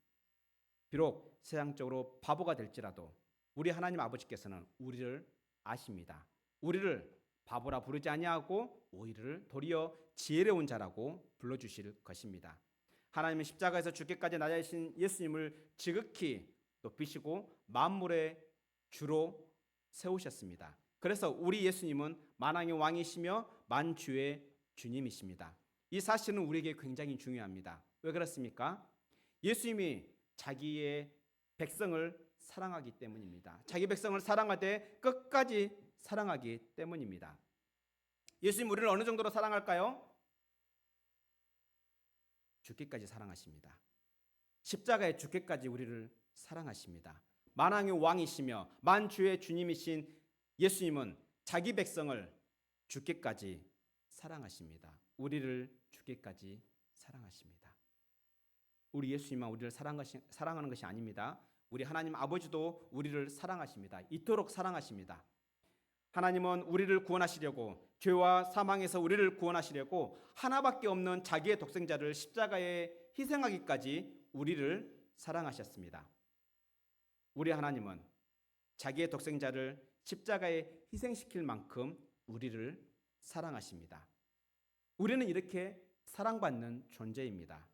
비록 세상적으로 바보가 될지라도 우리 하나님 아버지께서는 우리를 아십니다. 우리를 바보라 부르지 아니하고 오히려 도리어 지혜로운 자라고 불러주실 것입니다. 하나님은 십자가에서 죽기까지 낮아지신 예수님을 지극히 높이시고 만물의 주로 세우셨습니다. 그래서 우리 예수님은 만왕의 왕이시며 만주의 주님이십니다. 이 사실은 우리에게 굉장히 중요합니다. 왜 그렇습니까? 예수님이 자기의 백성을 사랑하기 때문입니다. 자기 백성을 사랑하되 끝까지 사랑하기 때문입니다. 예수님 우리를 어느 정도로 사랑할까요? 죽기까지 사랑하십니다. 십자가에 죽기까지 우리를 사랑하십니다. 만왕의 왕이시며 만주의 주님이신 예수님은 자기 백성을 죽기까지 사랑하십니다. 우리를 죽기까지 사랑하십니다. 우리 예수님만 우리를 사랑하는 것이 아닙니다. 우리 하나님 아버지도 우리를 사랑하십니다. 이토록 사랑하십니다. 하나님은 우리를 구원하시려고 죄와 사망에서 우리를 구원하시려고 하나밖에 없는 자기의 독생자를 십자가에 희생하기까지 우리를 사랑하셨습니다. 우리 하나님은 자기의 독생자를 십자가에 희생시킬 만큼 우리를 사랑하십니다. 우리는 이렇게 사랑받는 존재입니다.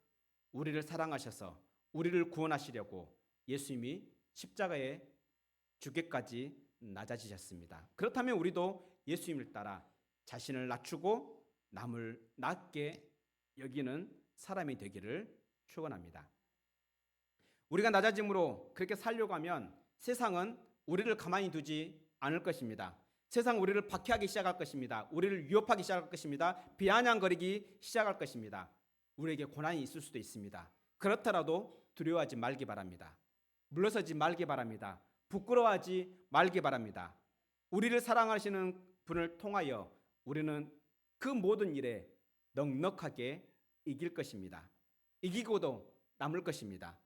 우리를 사랑하셔서 우리를 구원하시려고 예수님이 십자가에 죽기까지 낮아지셨습니다. 그렇다면 우리도 예수님을 따라 자신을 낮추고 남을 낮게 여기는 사람이 되기를 축원합니다. 우리가 낮아짐으로 그렇게 살려고 하면 세상은 우리를 가만히 두지 않을 것입니다. 세상 우리를 박해하기 시작할 것입니다. 우리를 위협하기 시작할 것입니다. 비아냥거리기 시작할 것입니다. 우리에게 고난이 있을 수도 있습니다. 그렇더라도 두려워하지 말기 바랍니다. 물러서지 말기 바랍니다. 부끄러워하지 말기 바랍니다. 우리를 사랑하시는 분을 통하여 우리는 그 모든 일에 넉넉하게 이길 것입니다. 이기고도 남을 것입니다.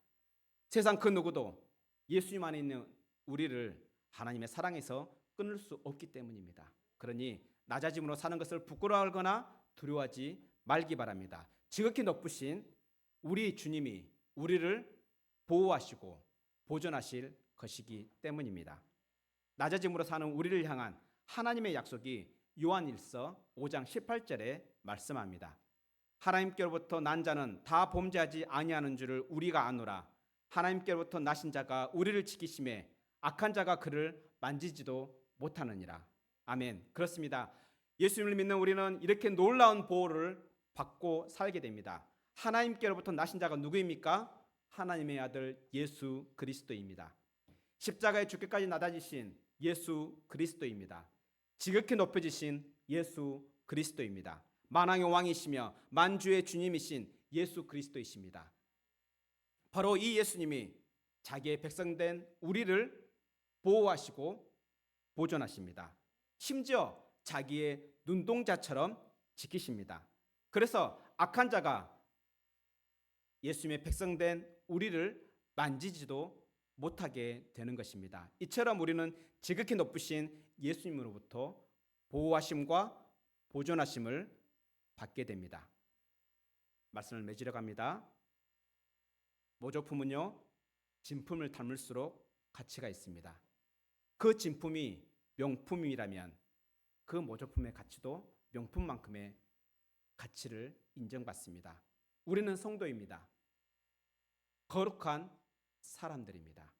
세상 그 누구도 예수님 안에 있는 우리를 하나님의 사랑에서 끊을 수 없기 때문입니다. 그러니 낮아짐으로 사는 것을 부끄러워하거나 두려워하지 말기 바랍니다. 지극히 높으신 우리 주님이 우리를 보호하시고 보존하실 것이기 때문입니다. 낮아짐으로 사는 우리를 향한 하나님의 약속이 요한일서 5장 18절에 말씀합니다. 하나님께로부터 난 자는 다 범죄하지 아니하는 줄을 우리가 아노라. 하나님께로부터 나신 자가 우리를 지키심에 악한 자가 그를 만지지도 못하느니라. 아멘. 그렇습니다. 예수님을 믿는 우리는 이렇게 놀라운 보호를 받고 살게 됩니다. 하나님께로부터 나신 자가 누구입니까? 하나님의 아들 예수 그리스도입니다. 십자가에 죽기까지 낮아지신 예수 그리스도입니다. 지극히 높여지신 예수 그리스도입니다. 만왕의 왕이시며 만주의 주님이신 예수 그리스도이십니다. 바로 이 예수님이 자기의 백성된 우리를 보호하시고 보존하십니다. 심지어 자기의 눈동자처럼 지키십니다. 그래서 악한 자가 예수님의 백성된 우리를 만지지도 못하게 되는 것입니다. 이처럼 우리는 지극히 높으신 예수님으로부터 보호하심과 보존하심을 받게 됩니다. 말씀을 맺으려 갑니다. 모조품은요, 진품을 닮을수록 가치가 있습니다. 그 진품이 명품이라면 그 모조품의 가치도 명품만큼의 가치를 인정받습니다. 우리는 성도입니다. 거룩한 사람들입니다.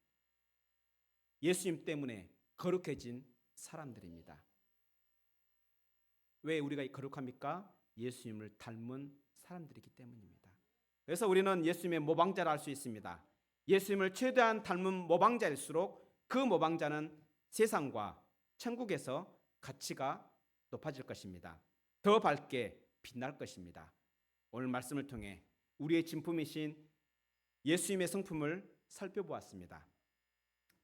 예수님 때문에 거룩해진 사람들입니다. 왜 우리가 거룩합니까? 예수님을 닮은 사람들이기 때문입니다. 그래서 우리는 예수님의 모방자라 할 수 있습니다. 예수님을 최대한 닮은 모방자일수록 그 모방자는 세상과 천국에서 가치가 높아질 것입니다. 더 밝게 빛날 것입니다. 오늘 말씀을 통해 우리의 진품이신 예수님의 성품을 살펴보았습니다.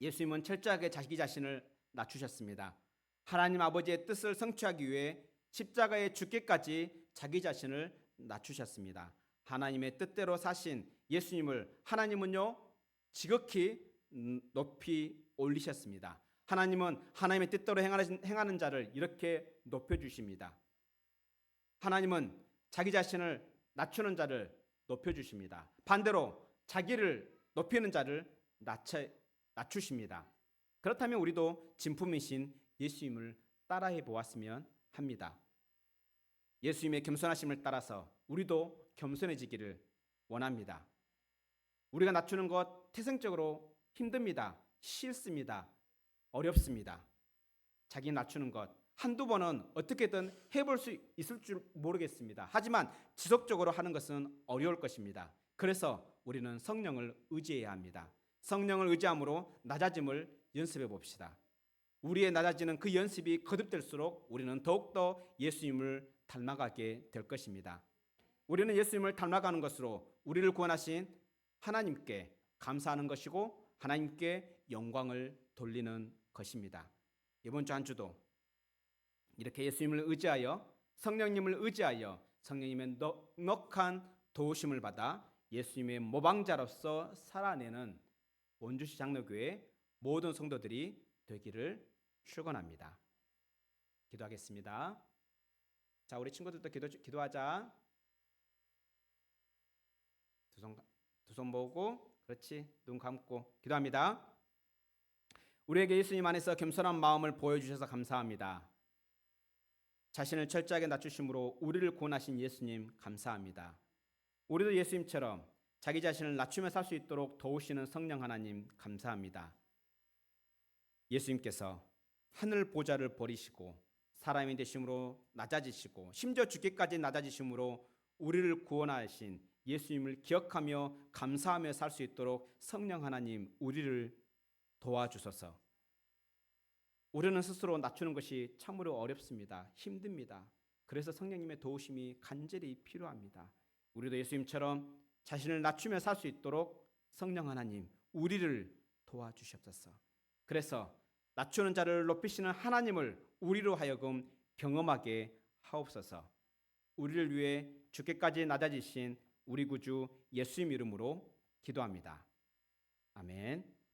예수님은 철저하게 자기 자신을 낮추셨습니다. 하나님 아버지의 뜻을 성취하기 위해 십자가에 죽기까지 자기 자신을 낮추셨습니다. 하나님의 뜻대로 사신 예수님을 하나님은요, 지극히 높이 올리셨습니다. 하나님은 하나님의 뜻대로 행하는 자를 이렇게 높여주십니다. 하나님은 자기 자신을 낮추는 자를 높여주십니다. 반대로 자기를 높이는 자를 낮추십니다. 그렇다면 우리도 진품이신 예수님을 따라해 보았으면 합니다. 예수님의 겸손하심을 따라서 우리도 겸손해지기를 원합니다. 우리가 낮추는 것 태생적으로 힘듭니다. 싫습니다. 어렵습니다. 자기 낮추는 것 한두 번은 어떻게든 해볼 수 있을 줄 모르겠습니다. 하지만 지속적으로 하는 것은 어려울 것입니다. 그래서 우리는 성령을 의지해야 합니다. 성령을 의지함으로 낮아짐을 연습해 봅시다. 우리의 낮아지는 그 연습이 거듭될수록 우리는 더욱더 예수님을 닮아가게 될 것입니다. 우리는 예수님을 닮아가는 것으로 우리를 구원하신 하나님께 감사하는 것이고 하나님께 영광을 돌리는 것입니다. 이번 주 한 주도 이렇게 예수님을 의지하여 성령님을 의지하여 성령님의 넉넉한 도우심을 받아 예수님의 모방자로서 살아내는 원주시 장로교회 모든 성도들이 되기를 축원합니다. 기도하겠습니다. 자, 우리 친구들도 기도하자. 두 손 모으고, 그렇지, 눈 감고 기도합니다. 우리에게 예수님 안에서 겸손한 마음을 보여주셔서 감사합니다. 자신을 철저하게 낮추심으로 우리를 구원하신 예수님 감사합니다. 우리도 예수님처럼 자기 자신을 낮추며 살 수 있도록 도우시는 성령 하나님 감사합니다. 예수님께서 하늘 보좌를 버리시고 사람이 되심으로 낮아지시고 심지어 죽기까지 낮아지심으로 우리를 구원하신 예수님을 기억하며 감사하며 살 수 있도록 성령 하나님 우리를 도와주소서. 우리는 스스로 낮추는 것이 참으로 어렵습니다. 힘듭니다. 그래서 성령님의 도우심이 간절히 필요합니다. 우리도 예수님처럼 자신을 낮추며 살 수 있도록 성령 하나님 우리를 도와주시옵소서. 그래서 낮추는 자를 높이시는 하나님을 우리로 하여금 경험하게 하옵소서. 우리를 위해 죽기까지 낮아지신 우리 구주 예수님 이름으로 기도합니다. 아멘.